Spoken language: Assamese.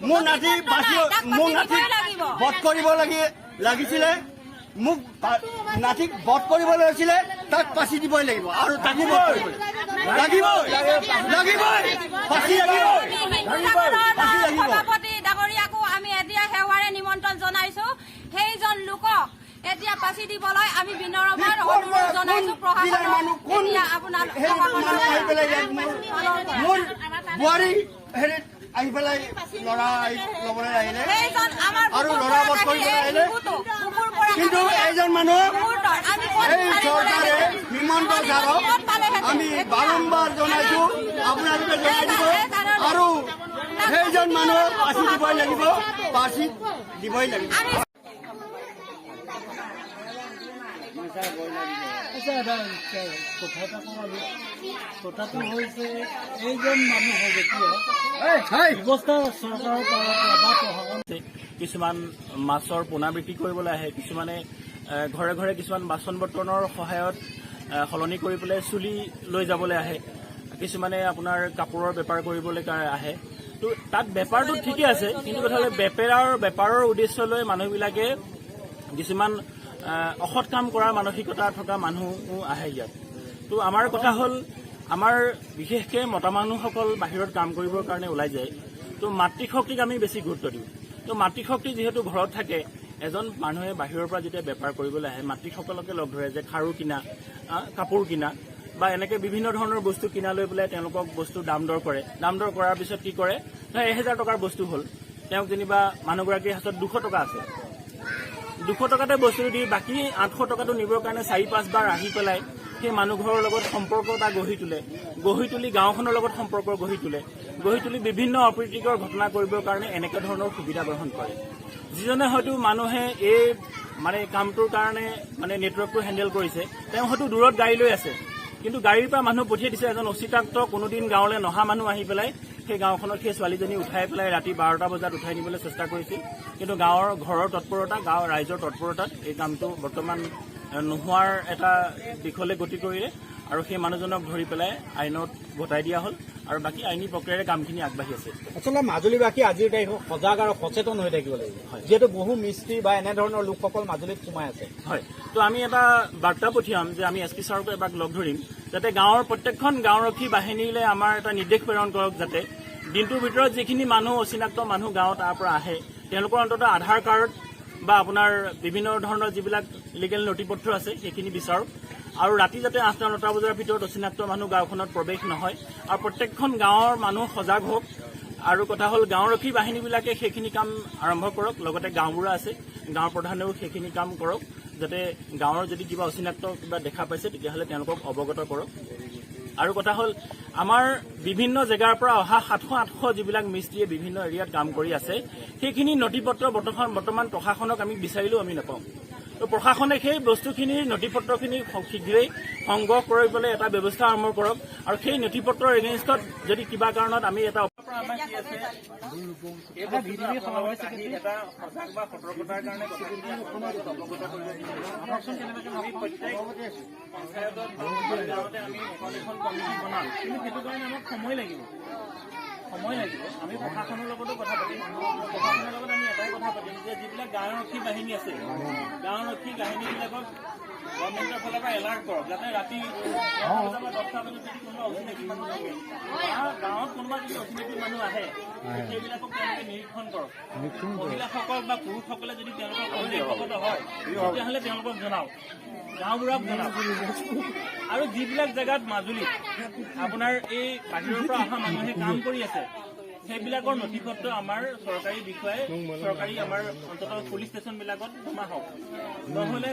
মোৰ নাতি বধ কৰিব লাগিছিলে মোক নাতিক বধ কৰিব লাগিছিলে তাক পাচি দিবই লাগিব আৰু তাকো সভাপতি ডাঙৰীয়াকো আমি এতিয়া সেৱাৰে নিমন্ত্ৰণ জনাইছো। সেইজন লোকক এতিয়া পাচি দিবলৈ আমি বিনম্ৰ অনুৰোধ জনাইছো প্ৰশাসনক। এতিয়া আপোনাৰ বোৱাৰী হেৰিত আহি পেলাই ল'ৰা ল'বলৈ আহিলে আৰু ল'ৰা বধ কৰিবলৈ আহিলে, কিন্তু এইজন মানুহ এই চৰকাৰে হিমন্ত ছাৰক আমি বাৰম্বাৰ জনাইছো, আপোনালোকে জনাই দিব আৰু সেইজন মানুহক পাচি দিবই লাগিব, পাচি দিবই লাগিব। কথাটো হৈছে এইজন মানুহৰ ব্যৱস্থা চৰকাৰৰ পৰা বা প্ৰশাসন কিছুমান মাছৰ পোনা বিক্ৰী কৰিবলৈ আহে, কিছুমানে ঘৰে ঘৰে কিছুমান বাচন বৰ্তনৰ সহায়ত সলনি কৰি পেলাই চুলি লৈ যাবলৈ আহে, কিছুমানে আপোনাৰ কাপোৰৰ বেপাৰ কৰিবলৈ আহে। তো তাত বেপাৰটো ঠিকে আছে, কিন্তু কথা হ'লে বেপাৰৰ উদ্দেশ্য লৈ মানুহবিলাকে কিছুমান অসৎ কাম কৰাৰ মানসিকতা থকা মানুহো আহে ইয়াত। তো আমাৰ কথা হ'ল, আমাৰ বিশেষকৈ মতা মানুহসকল বাহিৰত কাম কৰিবৰ কাৰণে ওলাই যায়, তো মাতৃশক্তিক আমি বেছি গুৰুত্ব দিওঁ। তো মাতৃশক্তি যিহেতু ঘৰত থাকে, এজন মানুহে বাহিৰৰ পৰা যেতিয়া বেপাৰ কৰিবলৈ আহে মাতৃসকলকে লগ ধৰে যে খাৰু কিনা, কাপোৰ কিনা বা এনেকৈ বিভিন্ন ধৰণৰ বস্তু কিনা লৈ পেলাই তেওঁলোকক বস্তু দাম দৰ কৰে। দাম দৰ কৰাৰ পিছত কি কৰে, 1000 টকাৰ বস্তু হ'ল, তেওঁক যেনিবা মানুহগৰাকীৰ হাতত 200 টকা আছে, 200 টকাতে বস্তুটো দি বাকী 800 টকাটো নিবৰ কাৰণে 4-5 বাৰ আহি পেলাই সেই মানুহঘৰৰ লগত সম্পৰ্ক এটা গঢ়ি তুলি গাঁওখনৰ লগত সম্পৰ্ক গঢ়ি তুলি বিভিন্ন অপ্ৰীতিকৰ ঘটনা কৰিবৰ কাৰণে এনেকুৱা ধৰণৰ সুবিধা গ্ৰহণ কৰে। যিজনে হয়তো মানুহে এই কামটোৰ কাৰণে নেটৱৰ্কটো হেণ্ডেল কৰিছে, তেওঁ হয়তো দূৰত গাড়ী লৈ আছে, কিন্তু গাড়ীৰ পৰা মানুহ পঠিয়াই দিছে এজন অচিনাক্ত কোনোদিন গাঁৱলৈ নহা মানুহ আহি পেলাই সেই গাঁওখনত সেই ছোৱালীজনী উঠাই পেলাই ৰাতি 12টা বজাত উঠাই নিবলৈ চেষ্টা কৰিছিল, কিন্তু ঘৰৰ তৎপৰতা, গাঁৱৰ ৰাইজৰ তৎপৰতাত এই কামটো বৰ্তমান নোহোৱাৰ এটা দিশলৈ গতি কৰিলে আৰু সেই মানুহজনক ধৰি পেলাই আইনত গতাই দিয়া হ'ল আৰু বাকী আইনী প্ৰক্ৰিয়াৰে কামখিনি আগবাঢ়ি আছে। আচলতে মাজুলীবাসী আজিৰ তাৰিখত সজাগ আৰু সচেতন হৈ থাকিব লাগিব, যিহেতু বহু মিস্ত্ৰী বা এনেধৰণৰ লোকসকল মাজুলীত সোমাই আছে। হয়, তো আমি এটা বাৰ্তা পঠিয়াম যে আমি SP ছাৰকো এবাক লগ ধৰিম, যাতে গাঁৱৰ প্ৰত্যেকখন গাঁওৰক্ষী বাহিনীলৈ আমাৰ এটা নিৰ্দেশ প্ৰেৰণ কৰক, যাতে দিনটোৰ ভিতৰত যিখিনি মানুহ অচিনাক্ত মানুহ গাঁও তাৰ পৰা আহে তেওঁলোকৰ অন্ততঃ আধাৰ কাৰ্ড বা আপোনাৰ বিভিন্ন ধৰণৰ যিবিলাক লিগেল নথিপত্ৰ আছে সেইখিনি বিচাৰক, আৰু ৰাতি যাতে 8টা-9টা বজাৰ ভিতৰত অচিনাক্ত মানুহ গাঁওখনত প্ৰৱেশ নহয়, আৰু প্ৰত্যেকখন গাঁৱৰ মানুহ সজাগ হওক। আৰু কথা হ'ল গাঁওৰক্ষী বাহিনীবিলাকে সেইখিনি কাম আৰম্ভ কৰক, লগতে গাঁওবুঢ়া আছে, গাঁৱৰ প্ৰধানেও সেইখিনি কাম কৰক, যাতে গাঁৱৰ যদি কিবা অচিনাক্ত কিবা দেখা পাইছে তেতিয়াহ'লে তেওঁলোকক অৱগত কৰক। আৰু কথা হ'ল আমাৰ বিভিন্ন জেগাৰ পৰা অহা 700-800 যিবিলাক মিস্ত্ৰীয়ে বিভিন্ন এৰিয়াত কাম কৰি আছে, সেইখিনি নথিপত্ৰ বৰ্তমান প্ৰশাসনক আমি বিচাৰিলেও আমি নাপাওঁ। তো প্ৰশাসনে সেই বস্তুখিনিৰ নথিপত্ৰখিনি শীঘ্ৰেই সংগ্ৰহ কৰি পেলাই এটা ব্যৱস্থা আৰম্ভ কৰক, আৰু সেই নথিপত্ৰৰ এগেইনষ্টত যদি কিবা কাৰণত আমি এটা সময় লাগিব। আমি প্ৰশাসনৰ লগতো কথা পাতিম, প্ৰশাসনৰ লগত আমি এটাই কথা পাতিম যে যিবিলাক গাঁওৰক্ষী বাহিনী আছে, গাঁওৰক্ষী বাহিনীবিলাকক গভৰ্ণমেণ্টৰ ফালৰ পৰা এলাৰ্ট কৰক, যাতে ৰাতি 10টা বা 10টা বজাত যদি কোনোবা অচিনাকি মানুহ থাকে বা গাঁৱত কোনোবা যদি অচিনাকি মানুহ আহে সেইবিলাকক তেওঁলোকে নিৰীক্ষণ কৰক। মহিলাসকল বা পুৰুষসকলে যদি তেওঁলোকৰ অৱগত হয় তেতিয়াহ'লে তেওঁলোকক জনাওক, গাঁওবুঢ়াক জনাওক। আৰু যিবিলাক জেগাত মাজুলীত আপোনাৰ এই বাহিৰৰ পৰা অহা মানুহে কাম কৰি আছে সেইবিলাকৰ নথিপত্ৰ আমাৰ চৰকাৰী বিষয়াই আমাৰ অন্ততঃ পুলিচ ষ্টেচনবিলাকত জমা হওক, নহ'লে